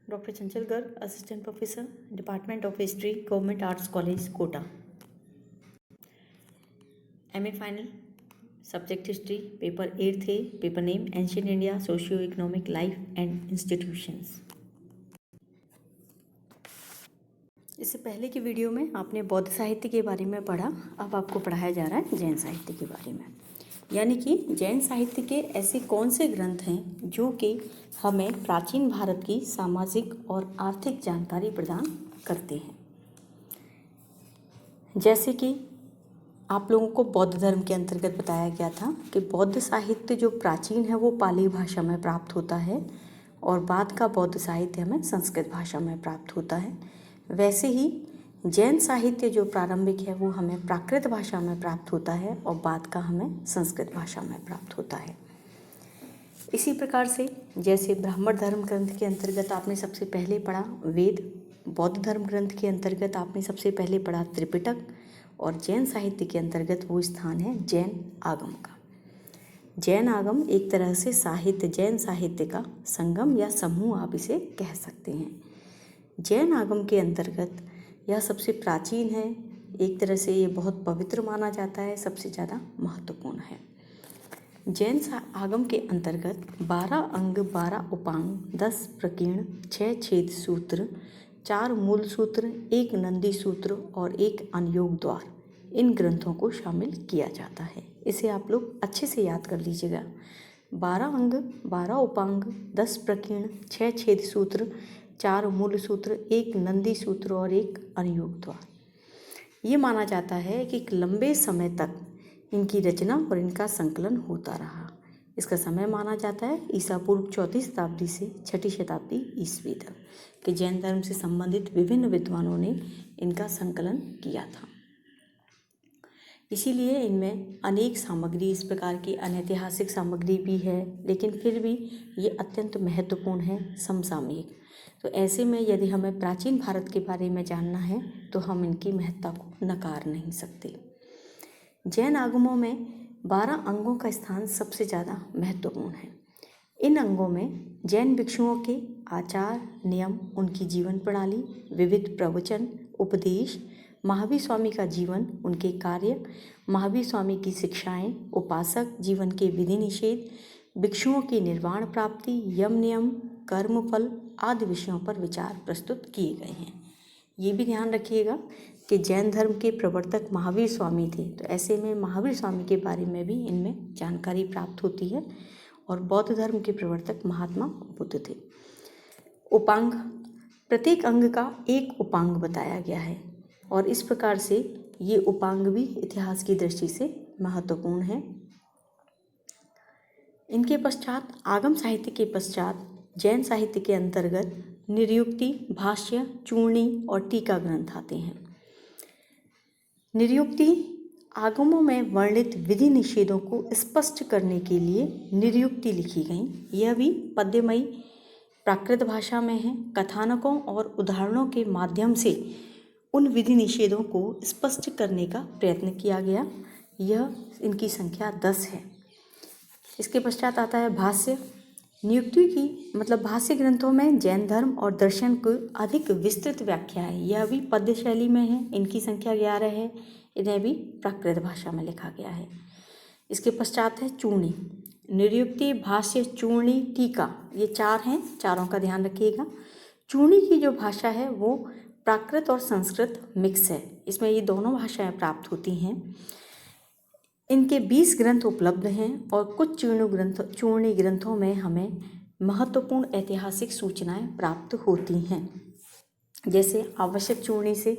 Doctor Chanchal Garg, assistant professor, department of history, government arts college, Kota. MA final, subject history, paper 8 थे, paper name ancient India, socio economic life and institutions. इससे पहले की video में आपने बौद्ध साहित्य के बारे में पढ़ा, अब आपको पढ़ाया जा रहा है जैन साहित्य के बारे में। यानी कि जैन साहित्य के ऐसे कौन से ग्रंथ हैं जो कि हमें प्राचीन भारत की सामाजिक और आर्थिक जानकारी प्रदान करते हैं। जैसे कि आप लोगों को बौद्ध धर्म के अंतर्गत बताया गया था कि बौद्ध साहित्य जो प्राचीन है वो पाली भाषा में प्राप्त होता है और बाद का बौद्ध साहित्य हमें संस्कृत भाषा में प्राप्त होता है। वैसे ही जैन साहित्य जो प्रारंभिक है वो हमें प्राकृत भाषा में प्राप्त होता है और बाद का हमें संस्कृत भाषा में प्राप्त होता है। इसी प्रकार से जैसे ब्राह्मण धर्म ग्रंथ के अंतर्गत आपने सबसे पहले पढ़ा वेद, बौद्ध धर्म ग्रंथ के अंतर्गत आपने सबसे पहले पढ़ा त्रिपिटक और जैन साहित्य के अंतर्गत वो स्थान है जैन आगम का। जैन आगम एक तरह से साहित्य, जैन साहित्य का संगम या समूह आप इसे कह सकते हैं। जैन आगम के अंतर्गत यह सबसे प्राचीन है, एक तरह से ये बहुत पवित्र माना जाता है, सबसे ज़्यादा महत्वपूर्ण है। जैन आगम के अंतर्गत 12 अंग, 12 उपांग, 10 प्रकीर्ण, 6 छेद सूत्र, 4 मूल सूत्र, 1 नंदी सूत्र और 1 अनयोग द्वार, इन ग्रंथों को शामिल किया जाता है। इसे आप लोग अच्छे से याद कर लीजिएगा। 12 अंग, 12 उपांग, 10 प्रकीर्ण, 6 छेद सूत्र, 4 मूल सूत्र, 1 नंदी सूत्र और 1 अनयोग द्वार। ये माना जाता है कि एक लंबे समय तक इनकी रचना और इनका संकलन होता रहा। इसका समय माना जाता है ईसा पूर्व 4वीं शताब्दी से 6वीं शताब्दी ईस्वी तक, कि जैन धर्म से संबंधित विभिन्न विद्वानों ने इनका संकलन किया था। इसीलिए इनमें अनेक सामग्री, इस प्रकार की अनैतिहासिक सामग्री भी है, लेकिन फिर भी ये अत्यंत महत्वपूर्ण है, समसामयिक। तो ऐसे में यदि हमें प्राचीन भारत के बारे में जानना है तो हम इनकी महत्ता को नकार नहीं सकते। जैन आगमों में 12 अंगों का स्थान सबसे ज़्यादा महत्वपूर्ण है। इन अंगों में जैन भिक्षुओं के आचार, नियम, उनकी जीवन प्रणाली, विविध प्रवचन, उपदेश, महावीर स्वामी का जीवन, उनके कार्य, महावीर स्वामी की शिक्षाएं, उपासक जीवन के विधि निषेध, भिक्षुओं की निर्वाण प्राप्ति, यम नियम, कर्म फल आदि विषयों पर विचार प्रस्तुत किए गए हैं। ये भी ध्यान रखिएगा कि जैन धर्म के प्रवर्तक महावीर स्वामी थे, तो ऐसे में महावीर स्वामी के बारे में भी इनमें जानकारी प्राप्त होती है। और बौद्ध धर्म के प्रवर्तक महात्मा बुद्ध थे। उपांग, प्रत्येक अंग का एक उपांग बताया गया है और इस प्रकार से ये उपांग भी इतिहास की दृष्टि से महत्वपूर्ण है। इनके पश्चात आगम साहित्य के पश्चात जैन साहित्य के अंतर्गत निरुक्ति, भाष्य, चूर्णी और टीका ग्रंथ आते हैं। निरुक्ति आगमों में वर्णित विधि निषेधों को स्पष्ट करने के लिए निरुक्ति लिखी गई। यह भी पद्यमयी प्राकृत भाषा में है। कथानकों और उदाहरणों के माध्यम से उन विधि निषेधों को स्पष्ट करने का प्रयत्न किया गया। यह इनकी संख्या 10 है। इसके पश्चात आता है भाष्य। निरुक्ति की मतलब भाष्य ग्रंथों में जैन धर्म और दर्शन को अधिक विस्तृत व्याख्या है। यह भी पद्य शैली में है। इनकी संख्या 11 है। इन्हें भी प्राकृत भाषा में लिखा गया है। इसके पश्चात है चूर्णी। निरुक्ति, भाष्य, चूर्णी, टीका, ये 4 हैं। चारों का ध्यान रखिएगा। चूर्णी की जो भाषा है वो प्राकृत और संस्कृत मिक्स है। इसमें ये दोनों भाषाएं प्राप्त होती हैं। इनके 20 ग्रंथ उपलब्ध हैं और कुछ चूर्णी ग्रंथों में हमें महत्वपूर्ण ऐतिहासिक सूचनाएं प्राप्त होती हैं। जैसे आवश्यक चूर्णी से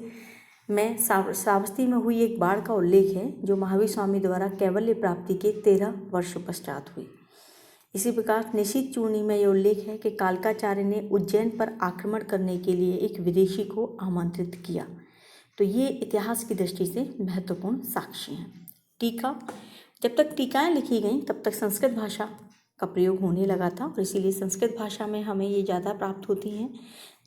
में श्रावस्ती में हुई एक बाढ़ का उल्लेख है जो महावीर स्वामी द्वारा कैवल्य प्राप्ति के 13 वर्ष पश्चात हुई। इसी प्रकार निशित चूर्णी में यह उल्लेख है कि कालकाचार्य ने उज्जैन पर आक्रमण करने के लिए एक विदेशी को आमंत्रित किया। तो ये इतिहास की दृष्टि से महत्वपूर्ण साक्ष्य हैं। टीका, जब तक टीकाएं लिखी गईं तब तक संस्कृत भाषा का प्रयोग होने लगा था और इसीलिए संस्कृत भाषा में हमें ये ज़्यादा प्राप्त होती हैं।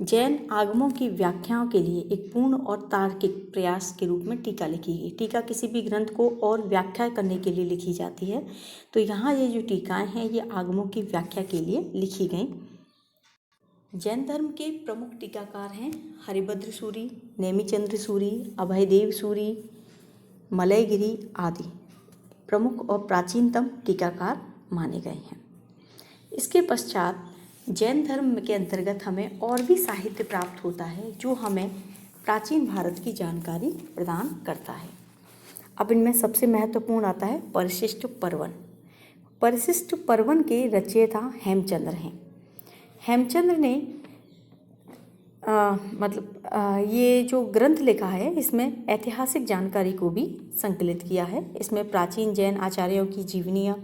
जैन आगमों की व्याख्याओं के लिए एक पूर्ण और तार्किक प्रयास के रूप में टीका लिखी गई। टीका किसी भी ग्रंथ को और व्याख्या करने के लिए लिखी जाती है। तो यहाँ ये जो टीकाएं हैं ये आगमों की व्याख्या के लिए लिखी गई। जैन धर्म के प्रमुख टीकाकार हैं हरिभद्र सूरी, नेमिचंद्र सूरी, अभयदेव सूरी, मलयगिरी आदि प्रमुख और प्राचीनतम टीकाकार माने गए हैं। इसके पश्चात जैन धर्म के अंतर्गत हमें और भी साहित्य प्राप्त होता है जो हमें प्राचीन भारत की जानकारी प्रदान करता है। अब इनमें सबसे महत्वपूर्ण आता है परिशिष्ट पर्वन। परिशिष्ट पर्वन के रचयिता हेमचंद्र हैं। हेमचंद्र ने ये जो ग्रंथ लिखा है इसमें ऐतिहासिक जानकारी को भी संकलित किया है। इसमें प्राचीन जैन आचार्यों की जीवनियाँ,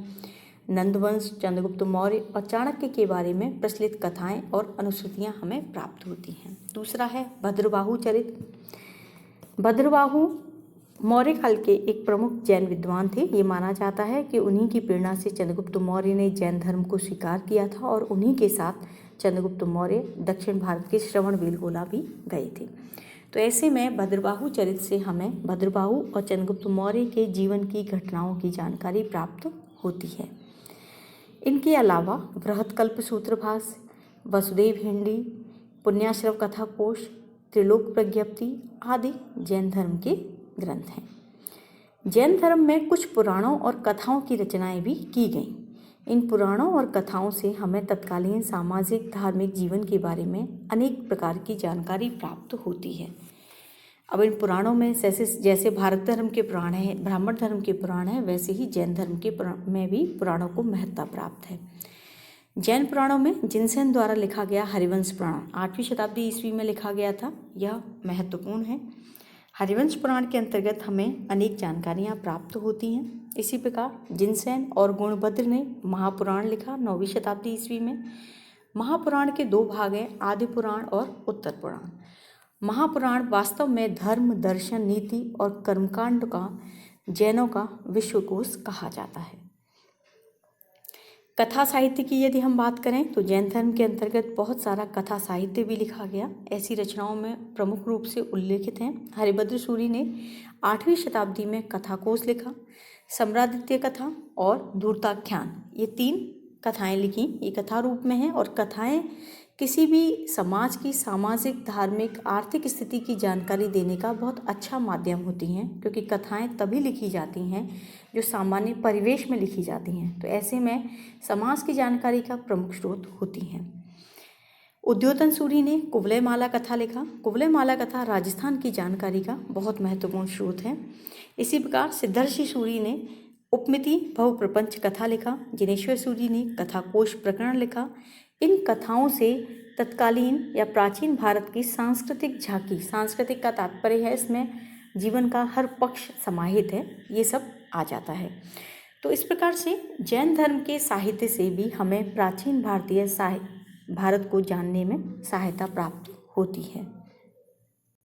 नंदवंश, चंद्रगुप्त मौर्य और चाणक्य के बारे में प्रचलित कथाएं और अनुश्रुतियाँ हमें प्राप्त होती हैं। दूसरा है भद्रबाहु चरित। भद्रबाहु मौर्य काल के एक प्रमुख जैन विद्वान थे। ये माना जाता है कि उन्हीं की प्रेरणा से चंद्रगुप्त मौर्य ने जैन धर्म को स्वीकार किया था और उन्हीं के साथ चंद्रगुप्त मौर्य दक्षिण भारत के श्रवणबेलगोला भी गए थे। तो ऐसे में भद्रबाहु चरित से हमें भद्रबाहु और चंद्रगुप्त मौर्य के जीवन की घटनाओं की जानकारी प्राप्त होती है। इनके अलावा बृहत्कल्प सूत्रभाष्य, वसुदेव हिंडी, पुण्याश्रव कथा कोश, त्रिलोक प्रज्ञप्ति आदि जैन धर्म के ग्रंथ हैं। जैन धर्म में कुछ पुराणों और कथाओं की रचनाएं भी की गईं। इन पुराणों और कथाओं से हमें तत्कालीन सामाजिक धार्मिक जीवन के बारे में अनेक प्रकार की जानकारी प्राप्त होती है। अब इन पुराणों में जैसे भारत धर्म के पुराण हैं, ब्राह्मण धर्म के पुराण हैं, वैसे ही जैन धर्म के में भी पुराणों को महत्ता प्राप्त है। जैन पुराणों में जिनसेन द्वारा लिखा गया हरिवंश पुराण 8वीं शताब्दी ईस्वी में लिखा गया था, यह महत्वपूर्ण है। हरिवंश पुराण के अंतर्गत हमें अनेक जानकारियाँ प्राप्त होती हैं। इसी प्रकार जिनसेन और गुणभद्र ने महापुराण लिखा 9वीं शताब्दी ईस्वी में। महापुराण के 2 भाग हैं, आदि पुराण और उत्तर पुराण। महापुराण वास्तव में धर्म, दर्शन, नीति और कर्मकांड का जैनों का विश्वकोश कहा जाता है। कथा साहित्य की यदि हम बात करें तो जैन धर्म के अंतर्गत बहुत सारा कथा साहित्य भी लिखा गया। ऐसी रचनाओं में प्रमुख रूप से उल्लेखित हैं हरिभद्र सूरी ने 8वीं शताब्दी में कथाकोश लिखा, सम्रादित्य कथा और धूर्ताख्यान, ये 3 कथाएं लिखी। ये कथा रूप में हैं और कथाएं किसी भी समाज की सामाजिक, धार्मिक, आर्थिक स्थिति की जानकारी देने का बहुत अच्छा माध्यम होती हैं, क्योंकि कथाएं तभी लिखी जाती हैं जो सामान्य परिवेश में लिखी जाती हैं। तो ऐसे में समाज की जानकारी का प्रमुख स्रोत होती हैं। उद्योतन सूरी ने कुवलयमाला कथा लिखा। कुवलयमाला कथा राजस्थान की जानकारी का बहुत महत्वपूर्ण स्रोत है। इसी प्रकार सिद्धर्षि सूरी ने उपमिति भव प्रपंच कथा लिखा। जिनेश्वर सूरी ने कथाकोश प्रकरण लिखा। इन कथाओं से तत्कालीन या प्राचीन भारत की सांस्कृतिक झांकी, सांस्कृतिक का तात्पर्य है इसमें जीवन का हर पक्ष समाहित है, ये सब आ जाता है। तो इस प्रकार से जैन धर्म के साहित्य से भी हमें प्राचीन भारतीय भारत को जानने में सहायता प्राप्त होती है।